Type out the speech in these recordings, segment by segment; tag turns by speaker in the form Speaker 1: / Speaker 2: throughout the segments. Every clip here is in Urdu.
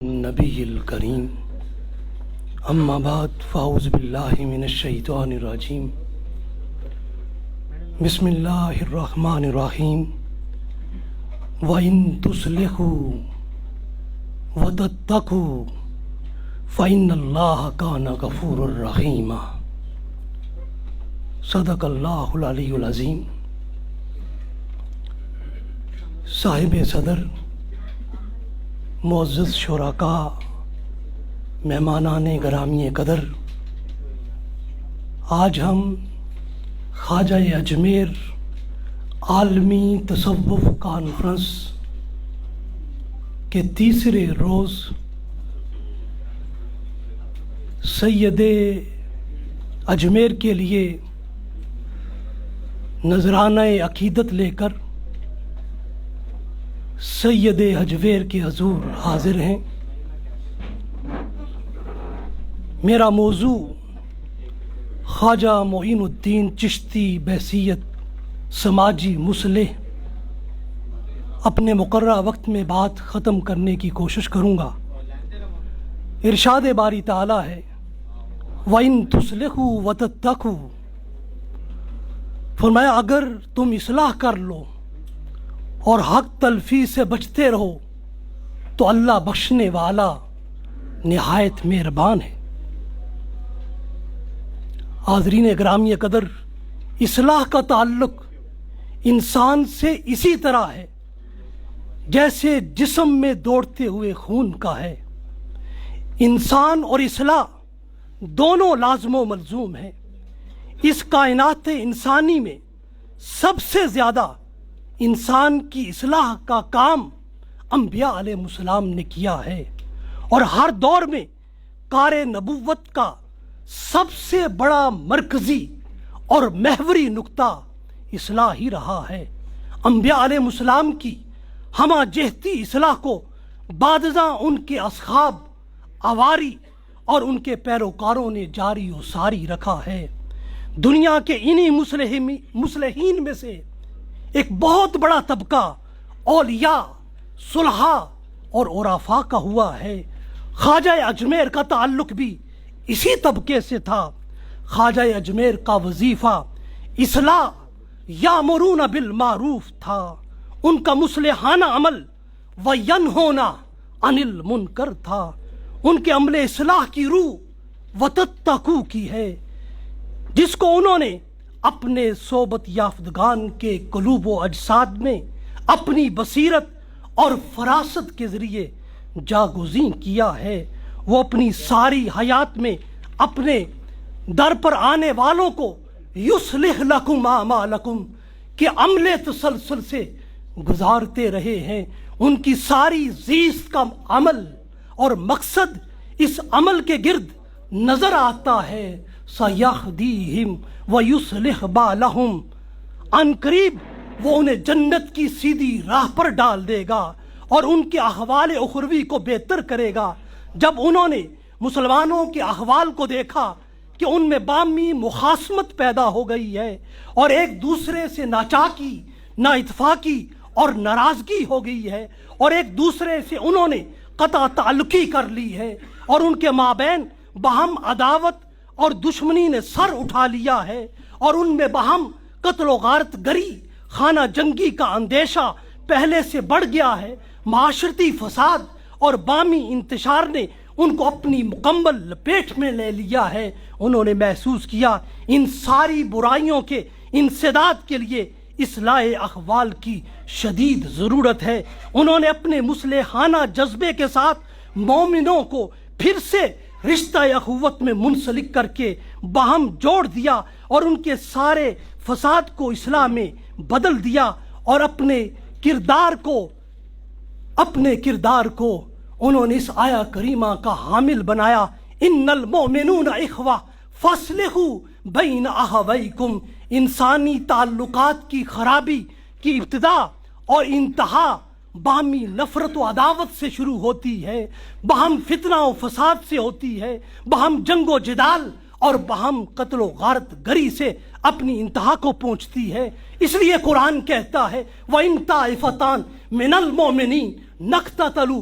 Speaker 1: نبی الکریم اما بعد فاعوذ باللہ من الشیطان الرجیم بسم اللہ الرحمن الرحیم وَإِن تُصْلِحُوا وَتَتَّقُوا فَإِنَّ اللَّهَ كَانَ غَفُورًا رَحِيمًا۔ صدق اللہ العلی العظیم۔ صاحب صدر، معزز شرکاء، مہمانان گرامی قدر، آج ہم خواجہ اجمیر عالمی تصوف کانفرنس کے تیسرے روز سید اجمیر کے لیے نذرانہ عقیدت لے کر سید اجمیر کے حضور حاضر ہیں۔ میرا موضوع خواجہ معین الدین چشتی بحیثیت سماجی مصلح اپنے مقررہ وقت میں بات ختم کرنے کی کوشش کروں گا۔ ارشاد باری تعالیٰ ہے وَإِن تُصْلِحُوا وَتَتَّقُوا، فرمایا اگر تم اصلاح کر لو اور حق تلفی سے بچتے رہو تو اللہ بخشنے والا نہایت مہربان ہے۔ حاضرین گرامی قدر، اصلاح کا تعلق انسان سے اسی طرح ہے جیسے جسم میں دوڑتے ہوئے خون کا ہے۔ انسان اور اصلاح دونوں لازم و ملزوم ہیں۔ اس کائنات انسانی میں سب سے زیادہ انسان کی اصلاح کا کام انبیاء علیہ السلام نے کیا ہے، اور ہر دور میں کار نبوت کا سب سے بڑا مرکزی اور محوری نقطہ اصلاح ہی رہا ہے۔ انبیاء علیہ السلام کی ہمہ جہتی اصلاح کو بعدازاں ان کے اصحاب، اواری اور ان کے پیروکاروں نے جاری و ساری رکھا ہے۔ دنیا کے انہی مصلحین میں سے ایک بہت بڑا طبقہ اولیاء، صلحاء اور عرفاء کا ہوا ہے۔ خواجہ اجمیر کا تعلق بھی اسی طبقے سے تھا۔ خواجہ اجمیر کا وظیفہ اصلاح یامرون بالمعروف تھا۔ ان کا مصلحانہ عمل وینہون عن المنکر تھا۔ ان کے عمل اصلاح کی روح وتتقوا کی ہے، جس کو انہوں نے اپنے صحبت یافتگان کے قلوب و اجساد میں اپنی بصیرت اور فراست کے ذریعے جاگزین کیا ہے۔ وہ اپنی ساری حیات میں اپنے در پر آنے والوں کو یصلح لکم اعمالکم کے عمل تسلسل سے گزارتے رہے ہیں۔ ان کی ساری زیست کا عمل اور مقصد اس عمل کے گرد نظر آتا ہے۔ سَيَهْدِيهِمْ وَيُصْلِحْ بَالَهُمْ، عن قریب وہ انہیں جنت کی سیدھی راہ پر ڈال دے گا اور ان کے احوال اخروی کو بہتر کرے گا۔ جب انہوں نے مسلمانوں کے احوال کو دیکھا کہ ان میں باہمی مخاصمت پیدا ہو گئی ہے اور ایک دوسرے سے ناچاکی، نا اتفاقی اور ناراضگی ہو گئی ہے، اور ایک دوسرے سے انہوں نے قطع تعلقی کر لی ہے، اور ان کے مابین باہم عداوت اور دشمنی نے سر اٹھا لیا ہے، اور ان میں باہم قتل و غارت گری، خانہ جنگی کا اندیشہ پہلے سے بڑھ گیا ہے، معاشرتی فساد اور باہمی انتشار نے ان کو اپنی مکمل لپیٹ میں لے لیا ہے۔ انہوں نے محسوس کیا ان ساری برائیوں کے انسداد کے لیے اصلاح احوال کی شدید ضرورت ہے۔ انہوں نے اپنے مصلحانہ جذبے کے ساتھ مومنوں کو پھر سے رشتہ اخوت میں منسلک کر کے باہم جوڑ دیا، اور ان کے سارے فساد کو اصلاح میں بدل دیا، اور اپنے کردار کو انہوں نے اس آیہ کریمہ کا حامل بنایا، ان المؤمنون اخوہ فاصلحوا بین اخویکم۔ انسانی تعلقات کی خرابی کی ابتدا اور انتہا باہمی نفرت و عداوت سے شروع ہوتی ہے، باہم فتنہ و فساد سے ہوتی ہے، باہم جنگ و جدال اور باہم قتل و غارت گری سے اپنی انتہا کو پہنچتی ہے۔ اس لیے قرآن کہتا ہے وَإِن طَائِفَتَانِ مِنَ الْمُؤْمِنِينَ نَقْتَتَلُوا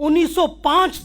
Speaker 1: 1905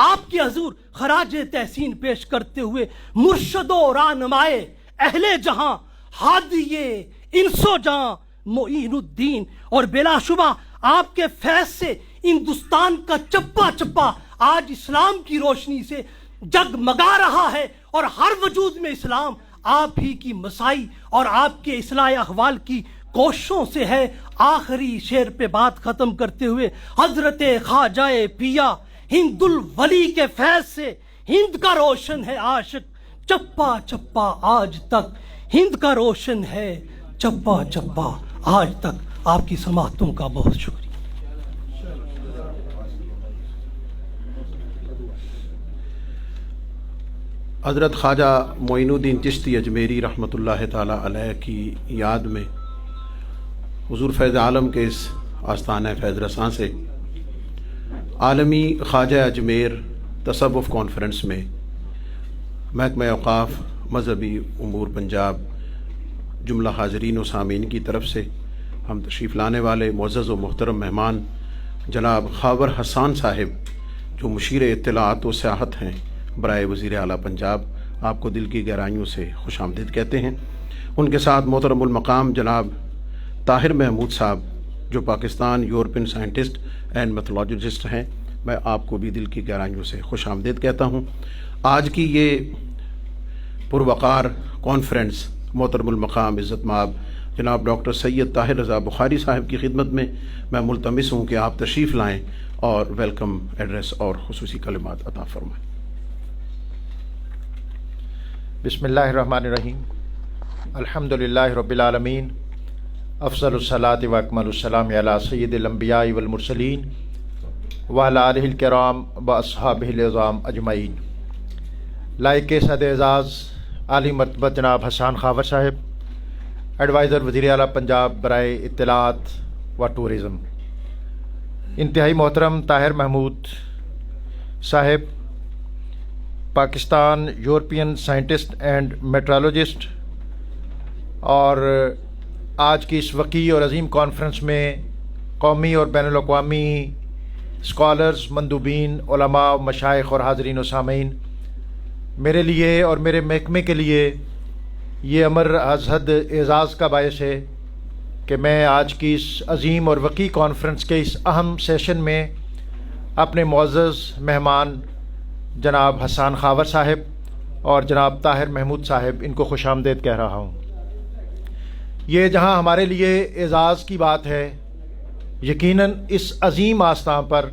Speaker 1: آپ کے حضور خراج تحسین پیش کرتے ہوئے مرشد و رہنمائے اہل جہاں ہادی انس و جہاں معین الدین، اور بلا شبہ آپ کے فیض سے ہندوستان کا چپا چپا آج اسلام کی روشنی سے جگمگا رہا ہے، اور ہر وجود میں اسلام آپ ہی کی مسائی اور آپ کے اصلاح احوال کی کوششوں سے ہے۔ آخری شعر پہ بات ختم کرتے ہوئے حضرت خواجہ پیا ہند الولی کے فیض سے ہند کا روشن ہے عاشق چپا چپا آج تک، ہند کا روشن ہے چپا چپا آج تک۔ آپ کی سماعتوں کا بہت شکریہ۔
Speaker 2: حضرت خواجہ معین الدین چشتی اجمیری رحمۃ اللہ تعالی علیہ کی یاد میں حضور فیض عالم کے اس آستانہ فیض رساں سے عالمی خواجہ اجمیر تصوف کانفرنس میں محکمہ اوقاف مذہبی امور پنجاب جملہ حاضرین و سامعین کی طرف سے ہم تشریف لانے والے معزز و محترم مہمان جناب خاور حسان صاحب جو مشیر اطلاعات و سیاحت ہیں برائے وزیر اعلیٰ پنجاب، آپ کو دل کی گہرائیوں سے خوش آمدید کہتے ہیں۔ ان کے ساتھ محترم المقام جناب طاہر محمود صاحب جو پاکستان یورپین سائنٹسٹ اینڈ میتھولوجسٹ ہیں، میں آپ کو بھی دل کی گہرائیوں سے خوش آمدید کہتا ہوں۔ آج کی یہ پروقار کانفرنس محترم المقام عزت مآب جناب ڈاکٹر سید طاہر رضا بخاری صاحب کی خدمت میں ملتمس ہوں کہ آپ تشریف لائیں اور ویلکم ایڈریس اور خصوصی کلمات عطا فرمائیں۔
Speaker 3: بسم اللہ الرحمن الرحیم، الحمد للہ رب العالمین، افضل الصلاۃ و اکمل السلام علی سید الانبیاء والمرسلین وعلی آلہ الکرام و اصحابہ العظام اجمعین۔ لائق صد اعزاز عالی مرتبہ جناب حسان خاور صاحب، ایڈوائزر وزیر اعلیٰ پنجاب برائے اطلاعات و ٹورزم، انتہائی محترم طاہر محمود صاحب، پاکستان یورپین سائنٹسٹ اینڈ میٹرالوجسٹ، اور آج کی اس وسیع اور عظیم کانفرنس میں قومی اور بین الاقوامی اسکالرز، مندوبین، علماء، مشائخ اور حاضرین و سامعین، میرے لیے اور میرے محکمے کے لیے یہ امر از حد اعزاز کا باعث ہے کہ میں آج کی اس عظیم اور وسیع کانفرنس کے اس اہم سیشن میں اپنے معزز مہمان جناب حسان خاور صاحب اور جناب طاہر محمود صاحب ان کو خوش آمدید کہہ رہا ہوں۔ یہ جہاں ہمارے لیے اعزاز کی بات ہے، یقیناً اس عظیم آستان پر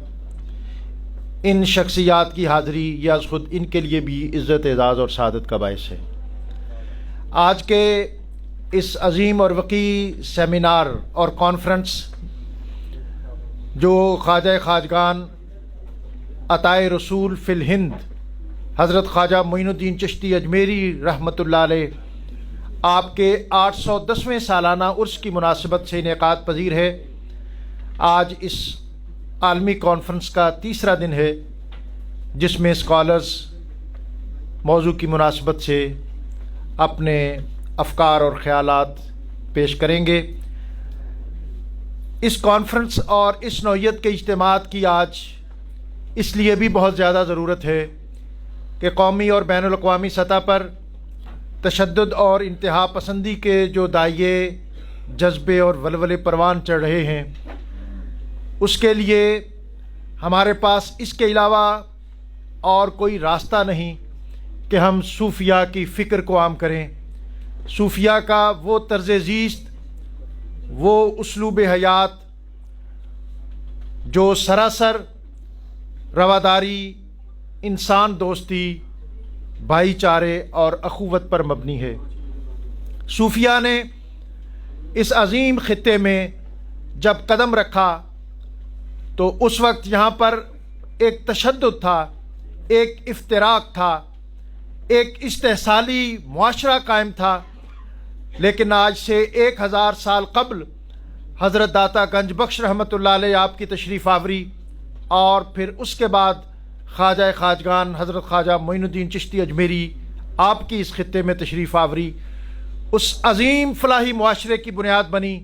Speaker 3: ان شخصیات کی حاضری یہ از خود ان کے لیے بھی عزت، اعزاز اور سعادت کا باعث ہے۔ آج کے اس عظیم اور وسیع سیمینار اور کانفرنس جو خواجہ خواجگان عطائے رسول فی الہند حضرت خواجہ معین الدین چشتی اجمیری رحمۃ اللہ علیہ آپ کے 810ویں سالانہ عرس کی مناسبت سے انعقاد پذیر ہے۔ آج اس عالمی کانفرنس کا تیسرا دن ہے جس میں اسکالرز موضوع کی مناسبت سے اپنے افکار اور خیالات پیش کریں گے۔ اس کانفرنس اور اس نوعیت کے اجتماعات کی آج اس لیے بھی بہت زیادہ ضرورت ہے کہ قومی اور بین الاقوامی سطح پر تشدد اور انتہا پسندی کے جو دائیں جذبے اور ولولے پروان چڑھ رہے ہیں، اس کے لیے ہمارے پاس اس کے علاوہ اور کوئی راستہ نہیں کہ ہم صوفیہ کی فکر کو عام کریں، صوفیہ کا وہ طرز زیست، وہ اسلوب حیات جو سراسر رواداری، انسان دوستی، بھائی چارے اور اخوت پر مبنی ہے۔ صوفیہ نے اس عظیم خطے میں جب قدم رکھا تو اس وقت یہاں پر ایک تشدد تھا، ایک افتراق تھا، ایک استحصالی معاشرہ قائم تھا، لیکن آج سے 1000 سال قبل حضرت داتا گنج بخش رحمۃ اللہ علیہ آپ کی تشریف آوری، اور پھر اس کے بعد خواجہ خواجگان حضرت خواجہ معین الدین چشتی اجمیری آپ کی اس خطے میں تشریف آوری اس عظیم فلاحی معاشرے کی بنیاد بنی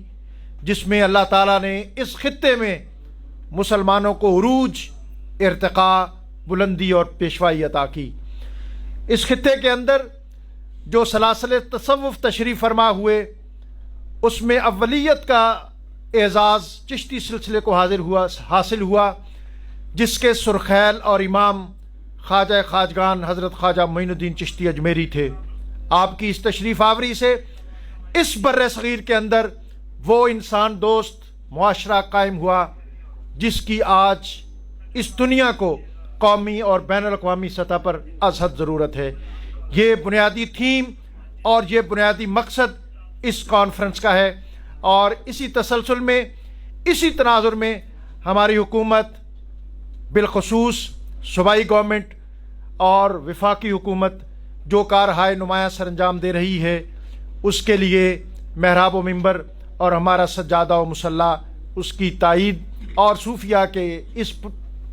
Speaker 3: جس میں اللہ تعالیٰ نے اس خطے میں مسلمانوں کو عروج، ارتقاء، بلندی اور پیشوائی عطا کی۔ اس خطے کے اندر جو سلاسل تصوف تشریف فرما ہوئے اس میں اولیت کا اعزاز چشتی سلسلے کو حاصل ہوا، جس کے سرخیل اور امام خواجہ خواجگان حضرت خواجہ معین الدین چشتی اجمیری تھے۔ آپ کی اس تشریف آوری سے اس بر صغیر کے اندر وہ انسان دوست معاشرہ قائم ہوا جس کی آج اس دنیا کو قومی اور بین الاقوامی سطح پر ازحد ضرورت ہے۔ یہ بنیادی تھیم اور یہ بنیادی مقصد اس کانفرنس کا ہے، اور اسی تسلسل میں، اسی تناظر میں ہماری حکومت، بالخصوص صوبائی گورنمنٹ اور وفاقی حکومت جو کارہائے نمایاں سر انجام دے رہی ہے، اس کے لیے محراب و منبر اور ہمارا سجادہ و مصلی اس کی تائید اور صوفیہ کے اس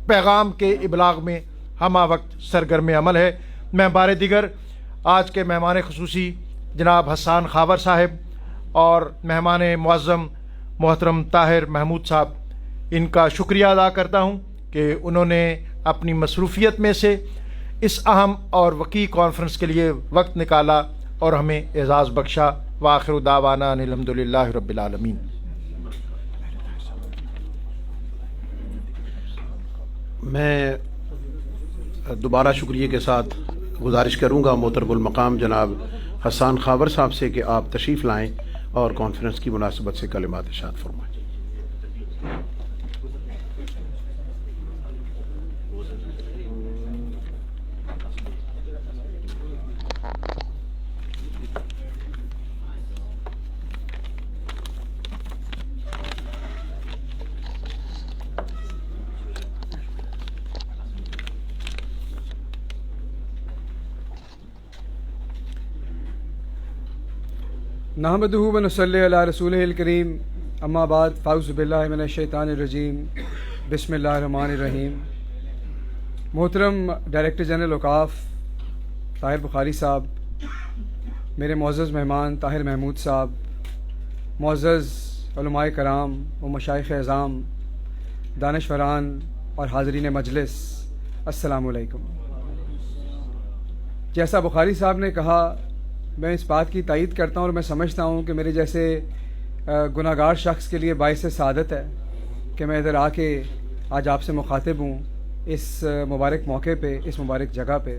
Speaker 3: پیغام کے ابلاغ میں ہمہ وقت سرگرم عمل ہے۔ میں بار دیگر آج کے مہمان خصوصی جناب حسان خاور صاحب اور مہمان معظم محترم طاہر محمود صاحب، ان کا شکریہ ادا کرتا ہوں کہ انہوں نے اپنی مصروفیت میں سے اس اہم اور وقی کانفرنس کے لیے وقت نکالا اور ہمیں اعزاز بخشا۔ وآخر دعوانا ان الحمدللہ رب العالمین۔
Speaker 2: میں دوبارہ شکریہ کے ساتھ گزارش کروں گا محترم المقام جناب حسان خاور صاحب سے کہ آپ تشریف لائیں اور کانفرنس کی مناسبت سے کلمات ارشاد فرمائیں۔
Speaker 4: نحمدہ و نصلی علی رسولہ الکریم، اما بعد، فاعوذ باللہ من الشیطان الرجیم، بسم اللہ الرحمن الرحیم۔ محترم ڈائریکٹر جنرل اوقاف طاہر بخاری صاحب، میرے معزز مہمان طاہر محمود صاحب، معزز علماء کرام و مشائخ اعظام، دانشوران اور حاضرین مجلس، السلام علیکم۔ جیسا بخاری صاحب نے کہا، میں اس بات کی تائید کرتا ہوں اور میں سمجھتا ہوں کہ میرے جیسے گناہ گار شخص کے لیے باعث سعادت ہے کہ میں ادھر آ کے آج آپ سے مخاطب ہوں اس مبارک موقع پہ، اس مبارک جگہ پہ،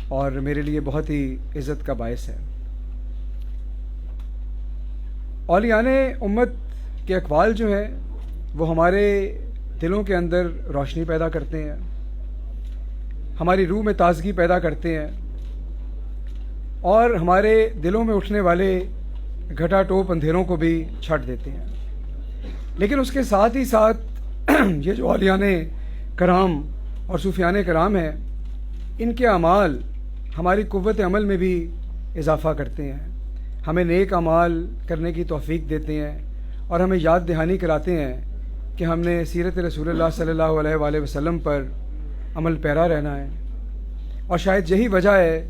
Speaker 4: اور میرے لیے بہت ہی عزت کا باعث ہے۔ اولیاء امت کے اقوال جو ہیں وہ ہمارے دلوں کے اندر روشنی پیدا کرتے ہیں، ہماری روح میں تازگی پیدا کرتے ہیں، اور ہمارے دلوں میں اٹھنے والے گھٹا ٹوپ اندھیروں کو بھی چھٹ دیتے ہیں۔ لیکن اس کے ساتھ ہی ساتھ یہ جو اولیاء کرام اور صوفیان کرام ہیں، ان کے اعمال ہماری قوت عمل میں بھی اضافہ کرتے ہیں، ہمیں نیک اعمال کرنے کی توفیق دیتے ہیں، اور ہمیں یاد دہانی کراتے ہیں کہ ہم نے سیرت رسول اللہ صلی اللہ علیہ وآلہ وسلم پر عمل پیرا رہنا ہے۔ اور شاید یہی وجہ ہے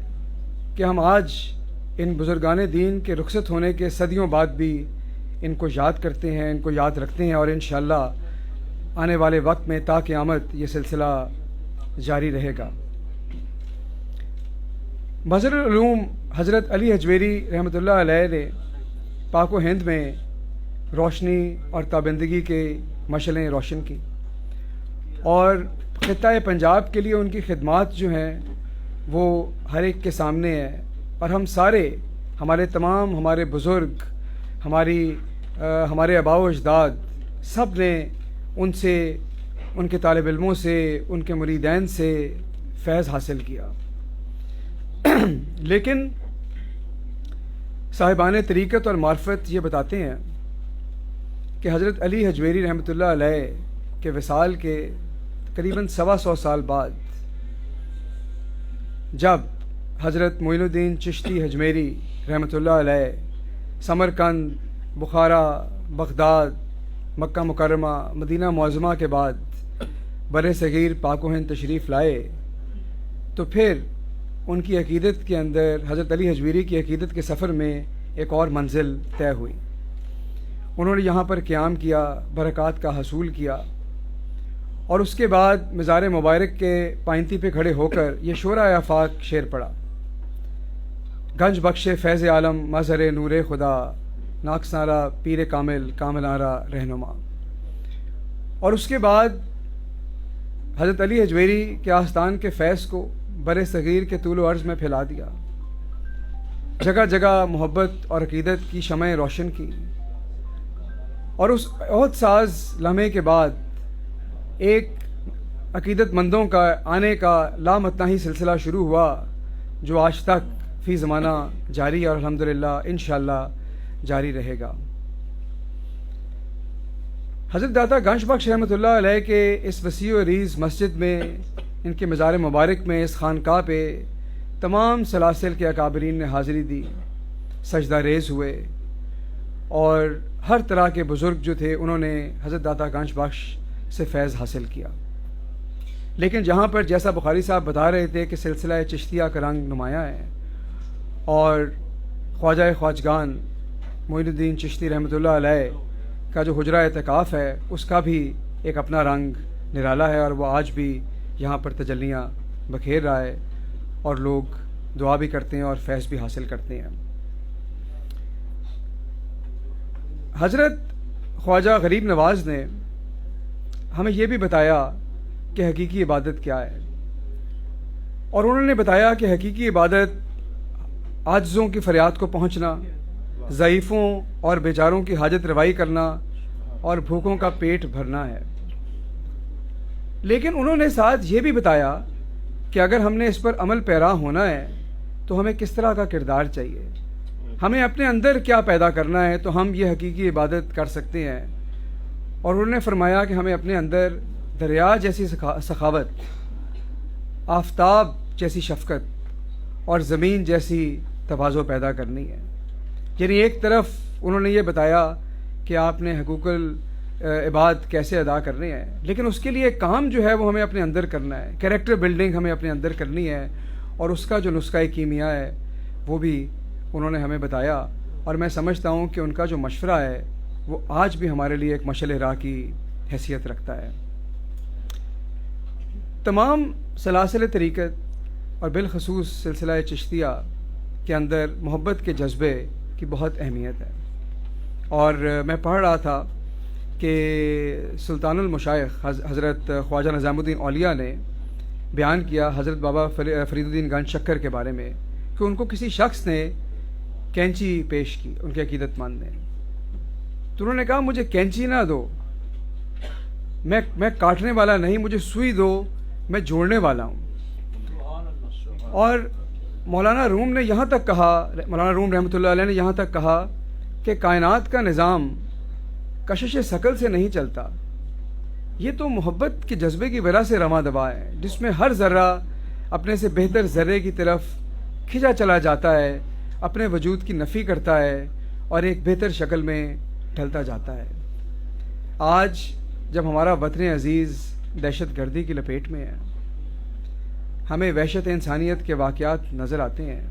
Speaker 4: کہ ہم آج ان بزرگان دین کے رخصت ہونے کے صدیوں بعد بھی ان کو یاد کرتے ہیں، ان کو یاد رکھتے ہیں، اور انشاءاللہ آنے والے وقت میں تا قیامت یہ سلسلہ جاری رہے گا۔ مظہر العلوم حضرت علی حجویری رحمۃ اللہ علیہ نے پاک و ہند میں روشنی اور تابندگی کے مشعلیں روشن کی، اور خطہ پنجاب کے لیے ان کی خدمات جو ہیں وہ ہر ایک کے سامنے ہے، اور ہم سارے، ہمارے بزرگ، ہمارے آباء و اجداد، سب نے ان سے، ان کے طالب علموں سے، ان کے مریدین سے فیض حاصل کیا۔ لیکن صاحبان طریقت اور معرفت یہ بتاتے ہیں کہ حضرت علی حجویری رحمۃ اللہ علیہ کے وصال کے تقریباً 125 سال بعد جب حضرت معین الدین چشتی اجمیری رحمۃ اللہ علیہ سمرقند، بخارا، بغداد، مکہ مکرمہ، مدینہ معظمہ کے بعد بر صغیر پاک و ہند تشریف لائے، تو پھر ان کی عقیدت کے اندر، حضرت علی حجویری کی عقیدت کے سفر میں ایک اور منزل طے ہوئی۔ انہوں نے یہاں پر قیام کیا، برکات کا حصول کیا، اور اس کے بعد مزار مبارک کے پائنتی پہ کھڑے ہو کر یہ شورۂ آفاق شعر پڑھا: گنج بخش فیض عالم مظہر نور خدا، ناکسارا پیر کامل کاملارا رہنما. اور اس کے بعد حضرت علی حجویری کے آستان کے فیض کو بر صغیر کے طول و عرض میں پھیلا دیا، جگہ جگہ محبت اور عقیدت کی شمع روشن کی. اور اس عہد ساز لمحے کے بعد ایک عقیدت مندوں کا آنے کا لامتناہی سلسلہ شروع ہوا، جو آج تک فی زمانہ جاری ہے اور الحمدللہ انشاءاللہ جاری رہے گا. حضرت داتا گنج بخش رحمۃ اللہ علیہ کے اس وسیع و عریض مسجد میں، ان کے مزار مبارک میں، اس خانقاہ پہ تمام سلاسل کے اکابرین نے حاضری دی، سجدہ ریز ہوئے، اور ہر طرح کے بزرگ جو تھے انہوں نے حضرت داتا گنج بخش سے فیض حاصل کیا. لیکن جہاں پر جیسا بخاری صاحب بتا رہے تھے کہ سلسلہ چشتیہ کا رنگ نمایاں ہے، اور خواجہ خواجگان معین الدین چشتی رحمۃ اللہ علیہ کا جو حجرہ اعتکاف ہے اس کا بھی ایک اپنا رنگ نرالا ہے، اور وہ آج بھی یہاں پر تجلیاں بکھیر رہا ہے، اور لوگ دعا بھی کرتے ہیں اور فیض بھی حاصل کرتے ہیں. حضرت خواجہ غریب نواز نے ہمیں یہ بھی بتایا کہ حقیقی عبادت کیا ہے، اور انہوں نے بتایا کہ حقیقی عبادت عاجزوں کی فریاد کو پہنچنا، ضعیفوں اور بیچاروں کی حاجت روائی کرنا، اور بھوکوں کا پیٹ بھرنا ہے. لیکن انہوں نے ساتھ یہ بھی بتایا کہ اگر ہم نے اس پر عمل پیرا ہونا ہے تو ہمیں کس طرح کا کردار چاہیے، ہمیں اپنے اندر کیا پیدا کرنا ہے تو ہم یہ حقیقی عبادت کر سکتے ہیں. اور انہوں نے فرمایا کہ ہمیں اپنے اندر دریا جیسی سخاوت، آفتاب جیسی شفقت اور زمین جیسی تواضع پیدا کرنی ہے. یعنی ایک طرف انہوں نے یہ بتایا کہ آپ نے حقوق العباد کیسے ادا کرنے ہیں، لیکن اس کے لیے کام جو ہے وہ ہمیں اپنے اندر کرنا ہے، کریکٹر بلڈنگ ہمیں اپنے اندر کرنی ہے، اور اس کا جو نسخہ کیمیا ہے وہ بھی انہوں نے ہمیں بتایا. اور میں سمجھتا ہوں کہ ان کا جو مشورہ ہے وہ آج بھی ہمارے لیے ایک مشعل راہ کی حیثیت رکھتا ہے. تمام سلاسل طریقت اور بالخصوص سلسلہ چشتیہ کے اندر محبت کے جذبے کی بہت اہمیت ہے. اور میں پڑھ رہا تھا کہ سلطان المشائخ حضرت خواجہ نظام الدین اولیاء نے بیان کیا حضرت بابا فرید الدین گنج شکر کے بارے میں کہ ان کو کسی شخص نے کینچی پیش کی، ان کے عقیدت مند نے. تو انہوں نے کہا مجھے کینچی نہ دو، میں کاٹنے والا نہیں، مجھے سوئی دو، میں جوڑنے والا ہوں. اور مولانا روم نے یہاں تک کہا، مولانا روم رحمۃ اللہ علیہ نے یہاں تک کہا کہ کائنات کا نظام کشش ثقل سے نہیں چلتا، یہ تو محبت کے جذبے کی وجہ سے رواں دوا ہے، جس میں ہر ذرہ اپنے سے بہتر ذرے کی طرف کھنچا چلا جاتا ہے، اپنے وجود کی نفی کرتا ہے اور ایک بہتر شکل میں ڈھلتا جاتا ہے. آج جب ہمارا وطن عزیز دہشت گردی کی لپیٹ میں ہے، ہمیں وحشت انسانیت کے واقعات نظر آتے ہیں،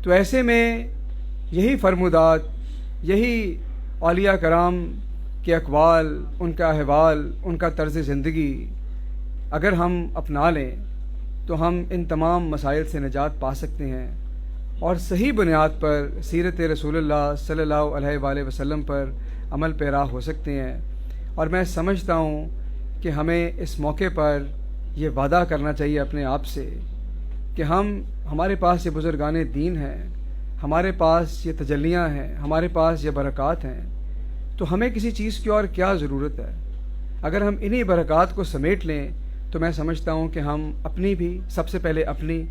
Speaker 4: تو ایسے میں یہی فرمودات، یہی اولیاء کرام کے اقوال، ان کا احوال، ان کا طرز زندگی اگر ہم اپنا لیں تو ہم ان تمام مسائل سے نجات پا سکتے ہیں، اور صحیح بنیاد پر سیرت رسول اللہ صلی اللہ علیہ وآلہ وسلم پر عمل پیرا ہو سکتے ہیں. اور میں سمجھتا ہوں کہ ہمیں اس موقع پر یہ وعدہ کرنا چاہیے اپنے آپ سے کہ ہمارے پاس یہ بزرگان دین ہیں، ہمارے پاس یہ تجلیاں ہیں، ہمارے پاس یہ برکات ہیں، تو ہمیں کسی چیز کی اور کیا ضرورت ہے. اگر ہم انہی برکات کو سمیٹ لیں تو میں سمجھتا ہوں کہ ہم اپنی بھی، سب سے پہلے اپنی،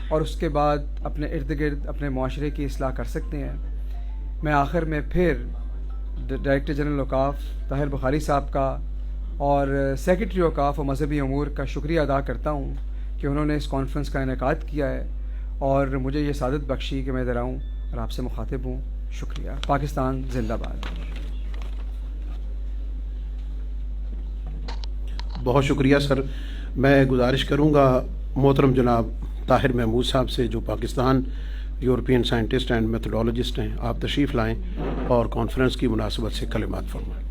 Speaker 4: اور اس کے بعد اپنے ارد گرد اپنے معاشرے کی اصلاح کر سکتے ہیں. میں آخر میں پھر ڈائریکٹر جنرل اوقاف طاہر بخاری صاحب کا اور سیکرٹری اوقاف و مذہبی امور کا شکریہ ادا کرتا ہوں کہ انہوں نے اس کانفرنس کا انعقاد کیا ہے اور مجھے یہ سعادت بخشی کہ میں ادھر آؤں اور آپ سے مخاطب ہوں. شکریہ. پاکستان زندہ باد.
Speaker 2: بہت شکریہ سر. میں گزارش کروں گا محترم جناب طاہر محمود صاحب سے، جو پاکستان یورپین سائنٹسٹ اینڈ میتھڈولوجسٹ ہیں، آپ تشریف لائیں اور کانفرنس کی مناسبت سے کلمات فرمائیں.